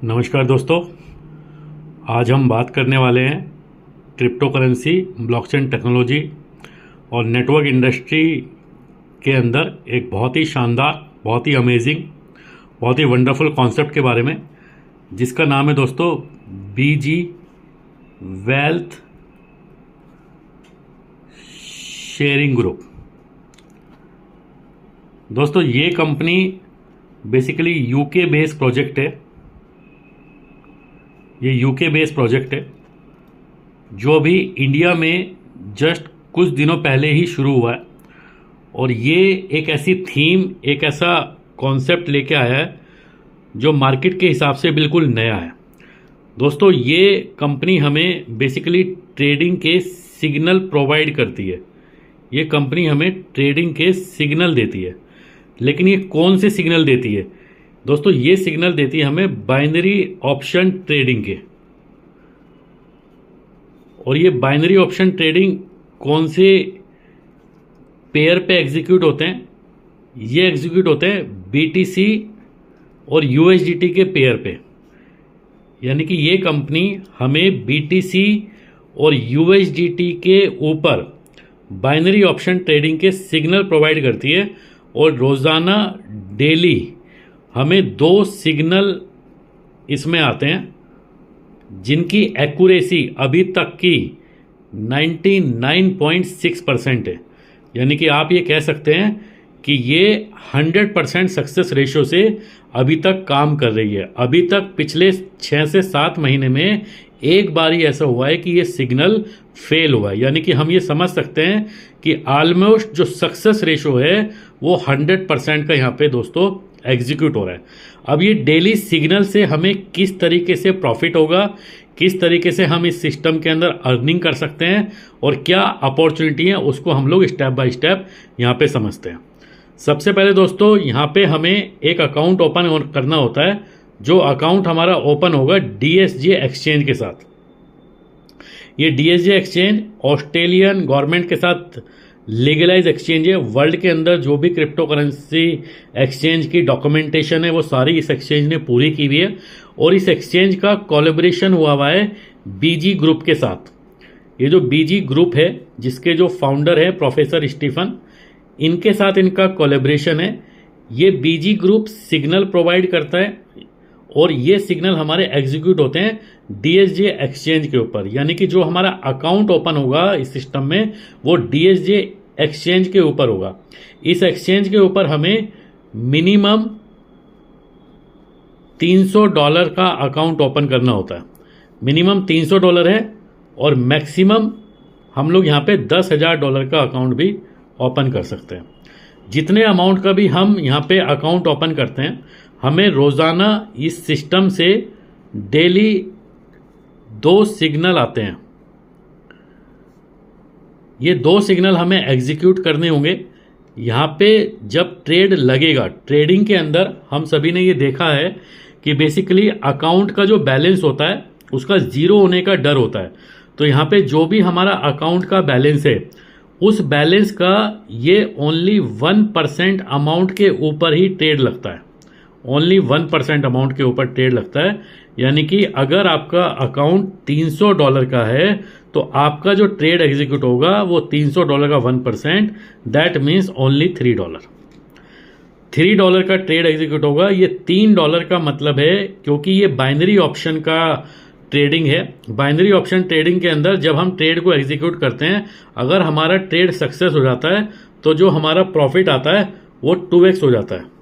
नमस्कार दोस्तों, आज हम बात करने वाले हैं क्रिप्टो करेंसी, ब्लॉकचेन टेक्नोलॉजी और नेटवर्क इंडस्ट्री के अंदर एक बहुत ही शानदार, बहुत ही अमेजिंग, बहुत ही वंडरफुल कॉन्सेप्ट के बारे में, जिसका नाम है दोस्तों बीजी वेल्थ शेयरिंग ग्रुप। दोस्तों ये company basically UK based project है। ये यूके बेस्ड प्रोजेक्ट है जो अभी इंडिया में जस्ट कुछ दिनों पहले ही शुरू हुआ है, और ये एक ऐसी थीम, एक ऐसा कॉन्सेप्ट लेके आया है जो मार्केट के हिसाब से बिल्कुल नया है। दोस्तों ये कंपनी हमें बेसिकली ट्रेडिंग के सिग्नल प्रोवाइड करती है। ये कंपनी हमें ट्रेडिंग के सिग्नल देती है, लेकिन ये कौन से सिग्नल देती है? दोस्तों ये सिग्नल देती है हमें बाइनरी ऑप्शन ट्रेडिंग के। और ये बाइनरी ऑप्शन ट्रेडिंग कौन से पेयर पे एग्जीक्यूट होते हैं? ये एग्जीक्यूट होते हैं बीटीसी और यूएसडीटी के पेयर पे। यानी कि ये कंपनी हमें बीटीसी और यूएसडीटी के ऊपर बाइनरी ऑप्शन ट्रेडिंग के सिग्नल प्रोवाइड करती है, और रोज़ाना डेली हमें 2 सिग्नल इसमें आते हैं जिनकी एक्यूरेसी अभी तक की 99.6% है। यानी कि आप ये कह सकते हैं कि ये 100% सक्सेस रेशो से अभी तक काम कर रही है। अभी तक पिछले 6 से 7 महीने में एक बार ही ऐसा हुआ है कि ये सिग्नल फेल हुआ है। यानी कि हम ये समझ सकते हैं कि ऑलमोस्ट जो सक्सेस रेशो है वो 100% का यहाँ पे दोस्तों एग्जीक्यूट हो रहा है। अब ये डेली सिग्नल से हमें किस तरीके से प्रॉफिट होगा, किस तरीके से हम इस सिस्टम के अंदर अर्निंग कर सकते हैं और क्या अपॉर्चुनिटी है, उसको हम लोग स्टेप बाय स्टेप यहाँ पे समझते हैं। सबसे पहले दोस्तों यहाँ पे हमें एक अकाउंट ओपन करना होता है। जो अकाउंट हमारा ओपन होगा डीएसजे एक्सचेंज के साथ। ये डीएसजे एक्सचेंज ऑस्ट्रेलियन गवर्नमेंट के साथ लीगलाइज एक्सचेंज है। वर्ल्ड के अंदर जो भी क्रिप्टो करेंसी एक्सचेंज की डॉक्यूमेंटेशन है वो सारी इस एक्सचेंज ने पूरी की हुई है, और इस एक्सचेंज का कोलैबोरेशन हुआ है बीजी ग्रुप के साथ। ये जो बीजी ग्रुप है, जिसके जो फाउंडर है प्रोफेसर स्टीफन, इनके साथ इनका कोलैबोरेशन है। ये बीजी ग्रुप सिग्नल प्रोवाइड करता है, और ये सिग्नल हमारे एग्जीक्यूट होते हैं डीएसजे एक्सचेंज के ऊपर। यानी कि जो हमारा अकाउंट ओपन होगा इस सिस्टम में वो डीएसजे एक्सचेंज के ऊपर होगा। इस एक्सचेंज के ऊपर हमें मिनिमम $300 का अकाउंट ओपन करना होता है। मिनिमम $300 है, और मैक्सिमम हम लोग यहाँ पे $10,000 का अकाउंट भी ओपन कर सकते हैं। जितने अमाउंट का भी हम यहाँ पे अकाउंट ओपन करते हैं, हमें रोज़ाना इस सिस्टम से डेली 2 सिग्नल आते हैं। ये 2 सिग्नल हमें एग्जीक्यूट करने होंगे। यहाँ पे जब ट्रेड लगेगा, ट्रेडिंग के अंदर हम सभी ने ये देखा है कि बेसिकली अकाउंट का जो बैलेंस होता है उसका 0 होने का डर होता है। तो यहाँ पे जो भी हमारा अकाउंट का बैलेंस है, उस बैलेंस का ये ओनली 1% अमाउंट के ऊपर ही ट्रेड लगता है। ओनली 1% अमाउंट के ऊपर ट्रेड लगता है। यानी कि अगर आपका अकाउंट $300 का है तो आपका जो ट्रेड एग्जीक्यूट होगा वो $300 का 1%, दैट मीन्स ओनली $3। $3 का ट्रेड एग्जीक्यूट होगा। ये $3 का मतलब है, क्योंकि ये बाइनरी ऑप्शन का ट्रेडिंग है। बाइनरी ऑप्शन ट्रेडिंग के अंदर जब हम ट्रेड को एग्जीक्यूट करते हैं, अगर हमारा ट्रेड सक्सेस हो जाता है तो जो हमारा प्रॉफिट आता है वो 2x हो जाता है।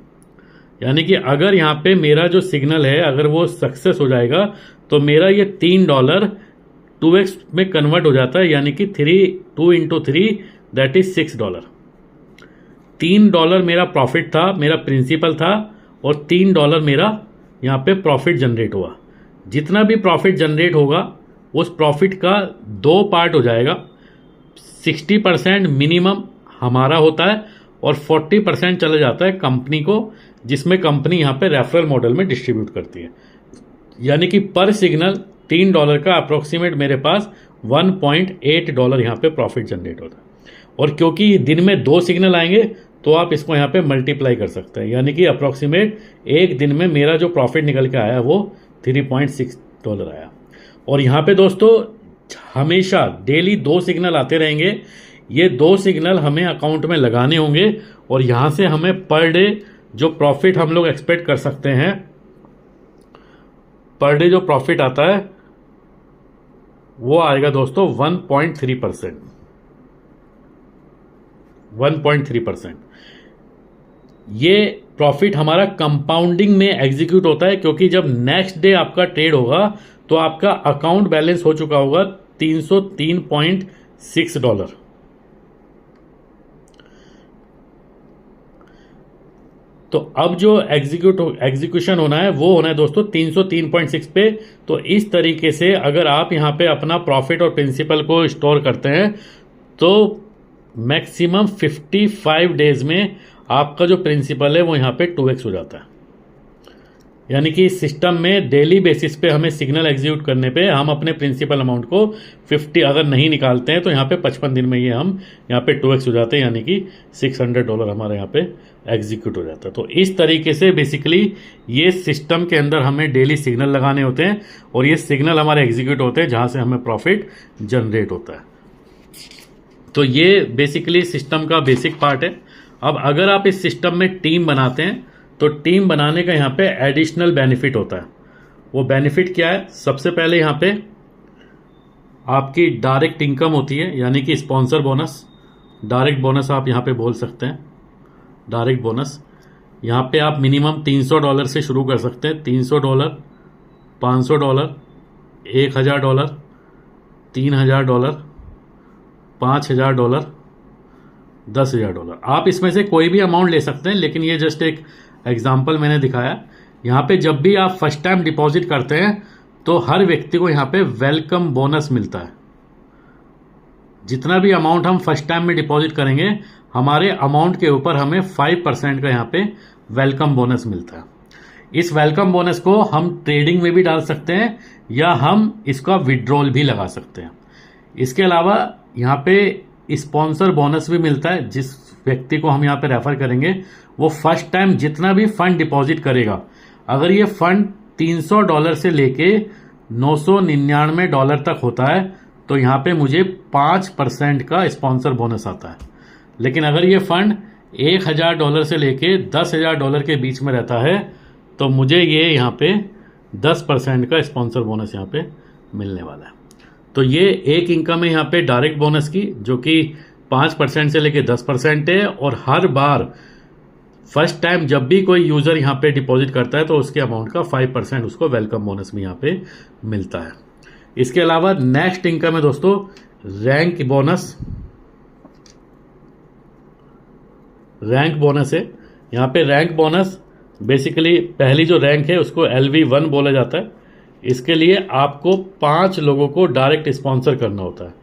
यानी कि अगर यहाँ पे मेरा जो सिग्नल है अगर वो सक्सेस हो जाएगा तो मेरा ये $3 2x में कन्वर्ट हो जाता है। यानी कि 2 into 3 दैट इज $6। $3 मेरा प्रॉफिट था, मेरा प्रिंसिपल था, और $3 मेरा यहाँ पे प्रॉफिट जनरेट हुआ। जितना भी प्रॉफिट जनरेट होगा उस प्रॉफिट का 2 पार्ट हो जाएगा। 60% मिनिमम हमारा होता है, और 40% चला जाता है कंपनी को, जिसमें कंपनी यहाँ पे रेफरल मॉडल में डिस्ट्रीब्यूट करती है। यानी कि पर सिग्नल $3 का अप्रोक्सीमेट मेरे पास $1.8 यहाँ पे प्रॉफिट जनरेट होता है। और क्योंकि दिन में 2 सिग्नल आएंगे तो आप इसको यहाँ पे मल्टीप्लाई कर सकते हैं, यानी कि अप्रॉक्सीमेट एक दिन में मेरा जो प्रॉफिट निकल के आया है वो $3.6 आया। और यहाँ पे दोस्तों हमेशा डेली 2 सिग्नल आते रहेंगे। ये 2 सिग्नल हमें अकाउंट में लगाने होंगे और यहाँ से हमें पर डे जो प्रॉफिट हम लोग एक्सपेक्ट कर सकते हैं, पर डे जो प्रॉफिट आता है वो आएगा दोस्तों 1.3%। 1.3%। ये प्रॉफिट हमारा कंपाउंडिंग में एग्जीक्यूट होता है, क्योंकि जब नेक्स्ट डे आपका ट्रेड होगा तो आपका अकाउंट बैलेंस हो चुका होगा $303.6। तो अब जो एग्जीक्यूशन होना है वो होना है दोस्तों 303.6 पे। तो इस तरीके से अगर आप यहाँ पे अपना प्रॉफिट और प्रिंसिपल को स्टोर करते हैं तो मैक्सिमम 55 डेज में आपका जो प्रिंसिपल है वो यहाँ पे 2x हो जाता है। यानी कि इस सिस्टम में डेली बेसिस पे हमें सिग्नल एग्जीक्यूट करने पे हम अपने प्रिंसिपल अमाउंट को 50 अगर नहीं निकालते हैं तो यहाँ पे 55 दिन में ये हम यहाँ पे 2x हो जाते हैं, यानी कि $600 हमारे यहाँ पे एग्जीक्यूट हो जाता है। तो इस तरीके से बेसिकली ये सिस्टम के अंदर हमें डेली सिग्नल लगाने होते हैं और ये सिग्नल हमारे एग्जीक्यूट होते हैं जहाँ से हमें प्रॉफिट जनरेट होता है। तो ये बेसिकली सिस्टम का बेसिक पार्ट है। अब अगर आप इस सिस्टम में टीम बनाते हैं तो टीम बनाने का यहाँ पे एडिशनल बेनिफिट होता है। वो बेनिफिट क्या है? सबसे पहले यहाँ पे आपकी डायरेक्ट इनकम होती है, यानी कि स्पॉन्सर बोनस, डायरेक्ट बोनस आप यहाँ पे बोल सकते हैं। डायरेक्ट बोनस यहाँ पे आप मिनिमम $300 से शुरू कर सकते हैं। $300, $500, $1000, $3000, $5000, $10,000। आप इसमें से कोई भी अमाउंट ले सकते हैं, लेकिन ये जस्ट एक एग्जाम्पल मैंने दिखाया। यहाँ पे जब भी आप फर्स्ट टाइम डिपॉजिट करते हैं तो हर व्यक्ति को यहाँ पे वेलकम बोनस मिलता है। जितना भी अमाउंट हम फर्स्ट टाइम में डिपॉजिट करेंगे हमारे अमाउंट के ऊपर हमें 5% का यहाँ पे वेलकम बोनस मिलता है। इस वेलकम बोनस को हम ट्रेडिंग में भी डाल सकते हैं या हम इसका विड्रॉल भी लगा सकते हैं। इसके अलावा यहाँ पे स्पॉन्सर बोनस भी मिलता है। जिस व्यक्ति को हम यहाँ पे रेफर करेंगे वो फर्स्ट टाइम जितना भी फंड डिपॉजिट करेगा, अगर ये फंड $300 से लेके $999 तक होता है तो यहाँ पे मुझे 5% का स्पॉन्सर बोनस आता है। लेकिन अगर ये फंड $1000 से लेके $10,000 के बीच में रहता है तो मुझे ये यहाँ पे 10% का स्पॉन्सर बोनस यहाँ पे मिलने वाला है। तो ये एक इनकम है यहाँ पे डायरेक्ट बोनस की, जो कि 5% से लेके 10% है। और हर बार फर्स्ट टाइम जब भी कोई यूजर यहाँ पे डिपॉजिट करता है तो उसके अमाउंट का 5% उसको वेलकम बोनस में यहाँ पे मिलता है। इसके अलावा नेक्स्ट इनकम है दोस्तों रैंक बोनस। रैंक बोनस है यहाँ पे। रैंक बोनस बेसिकली पहली जो रैंक है उसको LV1 बोला जाता है। इसके लिए आपको 5 लोगों को डायरेक्ट स्पॉन्सर करना होता है।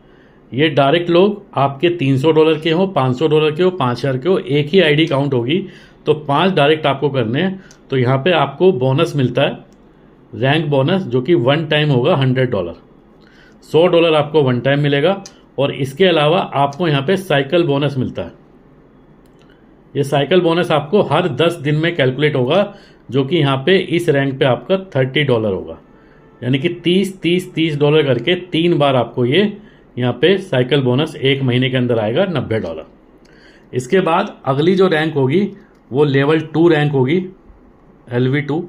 ये डायरेक्ट लोग आपके $300 के हो, $500 के हो, 5000 के हो, एक ही आईडी काउंट होगी तो 5 डायरेक्ट आपको करने हैं। तो यहाँ पे आपको बोनस मिलता है रैंक बोनस, जो कि वन टाइम होगा $100। $100 आपको वन टाइम मिलेगा। और इसके अलावा आपको यहाँ पे साइकिल बोनस मिलता है। ये साइकिल बोनस आपको हर 10 दिन में कैलकुलेट होगा, जो कि यहाँ पे इस रैंक पे आपका $30 होगा। यानी कि $30 करके 3 बार आपको ये यहाँ पे साइकिल बोनस एक महीने के अंदर आएगा $90। इसके बाद अगली जो रैंक होगी वो लेवल 2 रैंक होगी, LV2।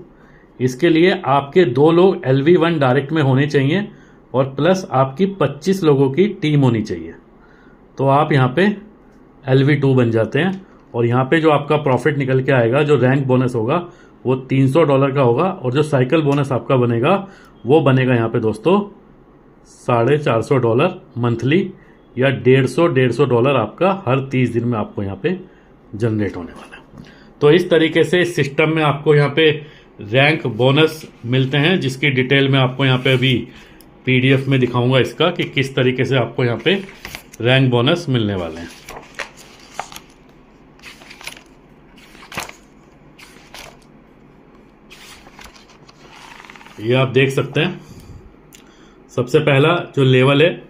इसके लिए आपके 2 लोग LV1 डायरेक्ट में होने चाहिए और प्लस आपकी 25 लोगों की टीम होनी चाहिए। तो आप यहाँ पे LV2 बन जाते हैं। और यहाँ पे जो आपका प्रॉफिट निकल के आएगा, जो रैंक बोनस होगा वो $300 का होगा। और जो साइकिल बोनस आपका बनेगा वो बनेगा यहाँ पे दोस्तों $450 मंथली, या $150 आपका हर 30 दिन में आपको यहाँ पे जनरेट होने वाला है। तो इस तरीके से सिस्टम में आपको यहाँ पे रैंक बोनस मिलते हैं, जिसकी डिटेल में आपको यहाँ पे अभी PDF में दिखाऊंगा इसका कि किस तरीके से आपको यहाँ पे रैंक बोनस मिलने वाले हैं। ये आप देख सकते हैं। सबसे पहला जो लेवल है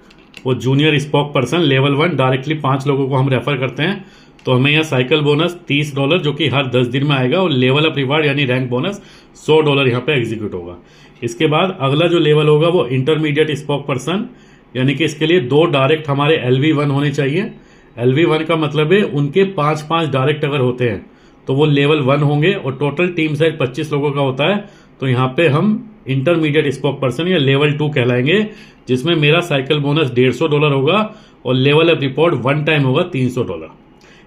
वो junior spoke person level 1, directly 5 लोगों को हम रेफर करते हैं तो हमें यहाँ साइकिल बोनस $30 जो कि हर 10 दिन में आएगा, और लेवल अप रिवार्ड यानी रैंक बोनस $100 यहाँ पे एग्जीक्यूट होगा। इसके बाद अगला जो लेवल होगा वो इंटरमीडिएट स्पोक पर्सन, यानी कि इसके लिए 2 डायरेक्ट हमारे LV1 होने चाहिए। LV1 का मतलब है उनके 5-5 डायरेक्ट अगर होते हैं तो वो लेवल 1 होंगे, और टोटल टीम साइज 25 लोगों का होता है, तो यहाँ पे हम इंटरमीडिएट स्पोक पर्सन या लेवल 2 कहलाएंगे, जिसमें मेरा साइकिल बोनस $150 होगा और लेवल अप रिवॉर्ड 1 टाइम होगा $300।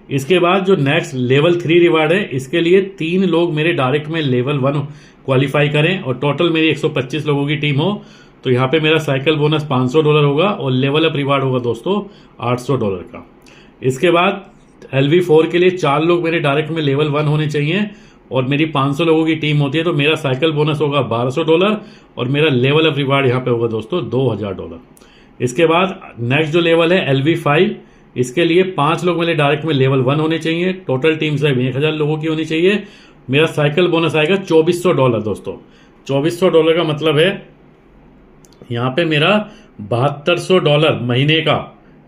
इसके बाद जो नेक्स्ट लेवल 3 रिवार्ड है, इसके लिए 3 लोग मेरे डायरेक्ट में लेवल 1 क्वालिफाई करें और टोटल मेरी 125 लोगों की टीम हो, तो यहाँ पे मेरा साइकिल बोनस $500 होगा और लेवल अप रिवार्ड होगा दोस्तों $800 का। इसके बाद LV4 के लिए 4 लोग मेरे डायरेक्ट में लेवल 1 होने चाहिए और मेरी 500 लोगों की टीम होती है, तो मेरा साइकिल बोनस होगा $1200 और मेरा लेवल अप रिवार्ड यहाँ पे होगा दोस्तों $2000। इसके बाद नेक्स्ट जो लेवल है LV5, इसके लिए 5 लोग मेरे डायरेक्ट में लेवल 1 होने चाहिए, टोटल टीम साइज 1000 लोगों की होनी चाहिए। मेरा साइकिल बोनस आएगा $2400 दोस्तों। $2400 का मतलब है यहाँ पे मेरा $7200 महीने का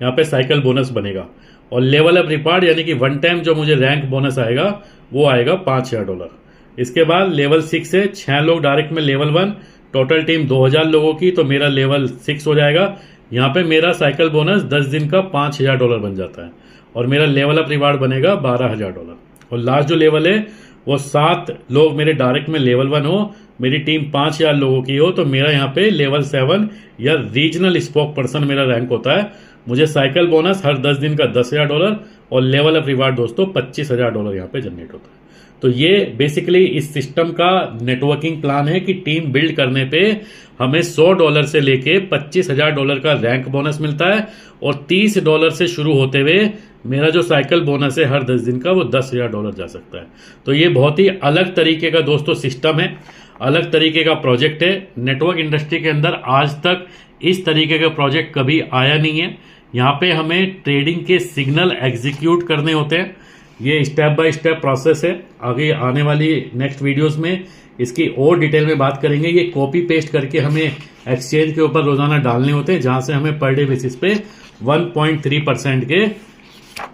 यहाँ पे साइकिल बोनस बनेगा, और लेवल अप रिवार्ड यानी कि 1 टाइम जो मुझे रैंक बोनस आएगा वो आएगा $5000। इसके बाद लेवल 6 है, 6 लोग डायरेक्ट में लेवल 1, टोटल टीम 2000 लोगों की, तो मेरा लेवल 6 हो जाएगा। यहाँ पे मेरा साइकिल बोनस 10 दिन का $5000 बन जाता है और मेरा लेवल अप रिवार्ड बनेगा $12000। और लास्ट जो लेवल है वो 7 लोग मेरे डायरेक्ट में लेवल 1 हो, मेरी टीम 5000 लोगों की हो, तो मेरा यहाँ पे लेवल 7 या रीजनल स्पोक पर्सन मेरा रैंक होता है। मुझे साइकिल बोनस हर 10 दिन का $10000 और लेवल अप रिवार्ड दोस्तों $25000 यहाँ पे जनरेट होता है। तो ये बेसिकली इस सिस्टम का नेटवर्किंग प्लान है कि टीम बिल्ड करने पे हमें $100 से लेके $25000 का रैंक बोनस मिलता है, और $30 से शुरू होते हुए मेरा जो साइकिल बोनस है हर 10 दिन का वो $10000 जा सकता है। तो ये बहुत ही अलग तरीके का दोस्तों सिस्टम है, अलग तरीके का प्रोजेक्ट है। नेटवर्क इंडस्ट्री के अंदर आज तक इस तरीके का प्रोजेक्ट कभी आया नहीं है। यहाँ पे हमें ट्रेडिंग के सिग्नल एग्जीक्यूट करने होते हैं। ये स्टेप बाय स्टेप प्रोसेस है, आगे आने वाली नेक्स्ट वीडियोस में इसकी और डिटेल में बात करेंगे। ये कॉपी पेस्ट करके हमें एक्सचेंज के ऊपर रोजाना डालने होते हैं, जहां से हमें पर डे बेसिस पे 1.3% के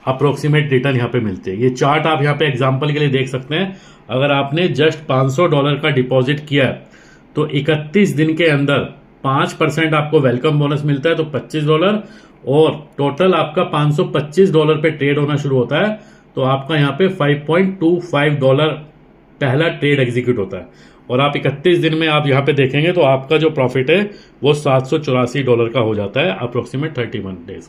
अप्रोक्सीमेट रिटर्न यहाँ पे मिलते हैं। ये चार्ट आप यहाँ पे एग्जांपल के लिए देख सकते हैं। अगर आपने जस्ट $500 का डिपॉजिट किया तो 31 दिन के अंदर 5% आपको वेलकम बोनस मिलता है, तो $25, और टोटल आपका $525 पे ट्रेड होना शुरू होता है, तो आपका यहाँ पे $5.25 पहला ट्रेड एग्जीक्यूट होता है, और आप 31 दिन में आप यहाँ पे देखेंगे तो आपका जो प्रॉफिट है वो $784 का हो जाता है अप्रोक्सीमेट 31 डेज।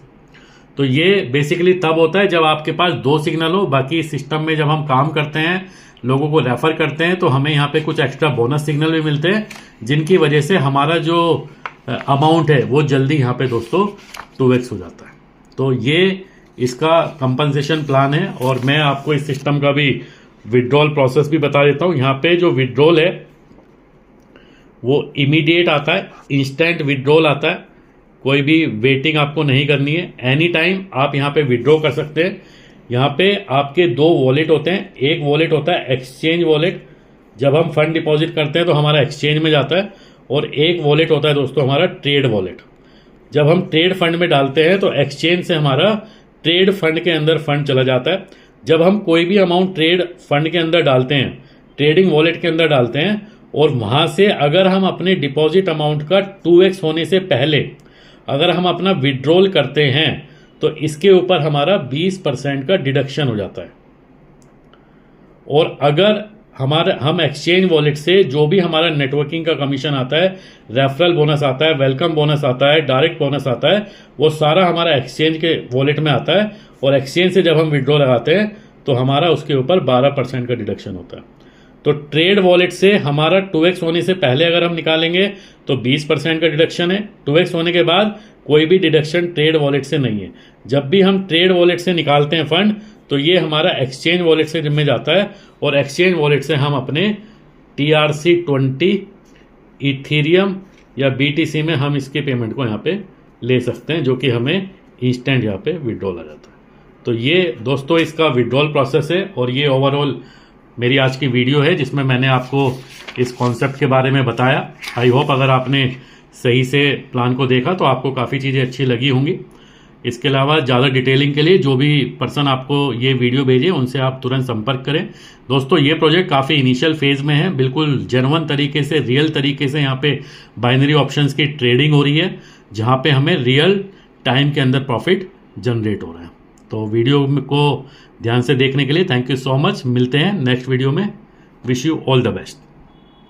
तो ये बेसिकली तब होता है जब आपके पास 2 सिग्नल हो। बाकी इस सिस्टम में जब हम काम करते हैं, लोगों को रेफर करते हैं, तो हमें यहाँ पे कुछ एक्स्ट्रा बोनस सिग्नल भी मिलते हैं, जिनकी वजह से हमारा जो अमाउंट है वो जल्दी यहाँ पे दोस्तों 2x हो जाता है। तो ये इसका कंपनसेशन प्लान है, और मैं आपको इस सिस्टम का भी विड्रॉल प्रोसेस भी बता देता हूँ। यहाँ पे जो विड्रॉल है वो इमीडिएट आता है, इंस्टेंट विड्रॉल आता है, कोई भी वेटिंग आपको नहीं करनी है। एनी टाइम आप यहाँ पे विड्रॉ कर सकते हैं। यहाँ पे आपके 2 वॉलेट होते हैं। एक वॉलेट होता है एक्सचेंज वॉलेट, जब हम फंड डिपॉजिट करते हैं तो हमारा एक्सचेंज में जाता है, और एक वॉलेट होता है दोस्तों हमारा ट्रेड वॉलेट। जब हम ट्रेड फंड में डालते हैं तो एक्सचेंज से हमारा ट्रेड फंड के अंदर फंड चला जाता है। जब हम कोई भी अमाउंट ट्रेड फंड के अंदर डालते हैं, ट्रेडिंग वॉलेट के अंदर डालते हैं, और वहां से अगर हम अपने डिपॉजिट अमाउंट का 2x होने से पहले अगर हम अपना विड्रॉल करते हैं, तो इसके ऊपर हमारा 20% का डिडक्शन हो जाता है। और अगर हम एक्सचेंज वॉलेट से जो भी हमारा नेटवर्किंग का कमीशन आता है, रेफरल बोनस आता है, वेलकम बोनस आता है, डायरेक्ट बोनस आता है, वो सारा हमारा एक्सचेंज के वॉलेट में आता है, और एक्सचेंज से जब हम विड्रॉ लगाते हैं तो हमारा उसके ऊपर 12% का डिडक्शन होता है। तो ट्रेड वॉलेट से हमारा 2x होने से पहले अगर हम निकालेंगे तो 20% का डिडक्शन है। 2x होने के बाद कोई भी डिडक्शन ट्रेड वॉलेट से नहीं है। जब भी हम ट्रेड वॉलेट से निकालते हैं फंड, तो ये हमारा एक्सचेंज वॉलेट से में जाता है, और एक्सचेंज वॉलेट से हम अपने TRC20 इथेरियम या BTC में हम इसके पेमेंट को यहाँ पे ले सकते हैं, जो कि हमें इंस्टेंट यहाँ पे विड्रॉल आ जाता है। तो ये दोस्तों इसका विड्रॉल प्रोसेस है, और ये ओवरऑल मेरी आज की वीडियो है जिसमें मैंने आपको इस कॉन्सेप्ट के बारे में बताया। आई होप अगर आपने सही से प्लान को देखा तो आपको काफ़ी चीज़ें अच्छी लगी होंगी। इसके अलावा ज़्यादा डिटेलिंग के लिए जो भी पर्सन आपको ये वीडियो भेजे उनसे आप तुरंत संपर्क करें। दोस्तों ये प्रोजेक्ट काफ़ी इनिशियल फेज में है, बिल्कुल जेन्युइन तरीके से, रियल तरीके से यहाँ पे बाइनरी ऑप्शंस की ट्रेडिंग हो रही है, जहाँ पे हमें रियल टाइम के अंदर प्रॉफिट जनरेट हो रहा है। तो वीडियो को ध्यान से देखने के लिए थैंक यू सो मच। मिलते हैं नेक्स्ट वीडियो में। Wish you all the best.